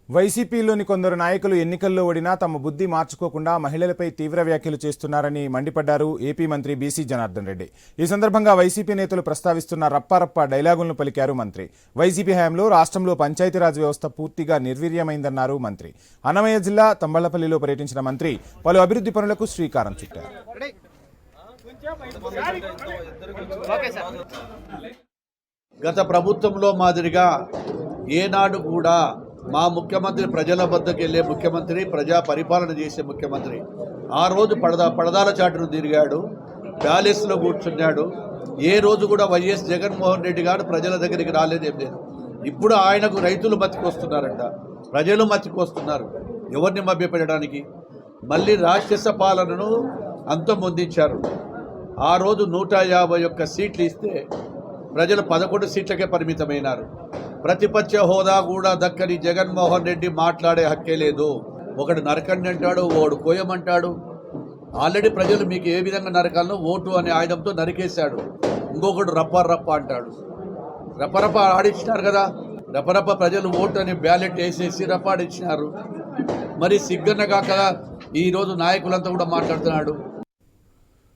వైసీపీలోని కొందరు నాయకులు ఎన్నికల్లో ఓడినా తమ బుద్ధి మార్చుకోకుండా మహిళలపై తీవ్ర వ్యాఖ్యలు చేస్తున్నారని మండిపడ్డారు ఏపీ మంత్రి బీసీ జనార్దన్ రెడ్డి. ఈ సందర్భంగా వైసీపీ నేతలు ప్రస్తావిస్తున్న రప్పారప్ప డైలాగులను పలికారు మంత్రి. వైసీపీ హయాంలో రాష్ట్రంలో పంచాయతీరాజ్ వ్యవస్థ పూర్తిగా నిర్వీర్యమైందన్నారు మంత్రి. అన్నమయ్య జిల్లా తంబళ్లపల్లిలో పర్యటించిన మంత్రి పలు అభివృద్ధి పనులకు శ్రీకారం చుట్టారు. గత ప్రభుత్వంలో మాదిరిగా ఏనాడు కూడా మా ముఖ్యమంత్రి ప్రజల వద్దకు వెళ్ళే ముఖ్యమంత్రి, ప్రజా పరిపాలన చేసే ముఖ్యమంత్రి. ఆ రోజు పడదాల చాటును తిరిగాడు, ప్యాలెస్లో కూర్చున్నాడు. ఏ రోజు కూడా వైఎస్ జగన్మోహన్ రెడ్డి గారు ప్రజల దగ్గరికి రాలేదేం లేదు. ఇప్పుడు ఆయనకు రైతులు మతికొస్తున్నారంట, ప్రజలు మతికొస్తున్నారు. ఎవరిని మభ్యపెట్టడానికి? మళ్ళీ రాక్షస పాలనను అంతమొందించారు. ఆ రోజు 151 సీట్లు ఇస్తే ప్రజలు 11 సీట్లకే పరిమితమైనారు. ప్రతిపక్ష హోదా కూడా దక్కని జగన్మోహన్ రెడ్డి మాట్లాడే హక్కే లేదు. ఒకడు నరకండి అంటాడు, ఒకడు కోయమంటాడు. ఆల్రెడీ ప్రజలు మీకు ఏ విధంగా నరకాలను ఓటు అనే ఆయుధంతో నరికేశాడు. ఇంకొకడు రప్ప అంటాడు. రప్ప ఆడిచ్చినారు కదా, రప్ప ప్రజలు ఓటు అని బ్యాలెట్ వేసేసి రప్ప ఆడిచ్చినారు. మరి సిగ్గన్న కాక ఈరోజు నాయకులంతా కూడా మాట్లాడుతున్నాడు.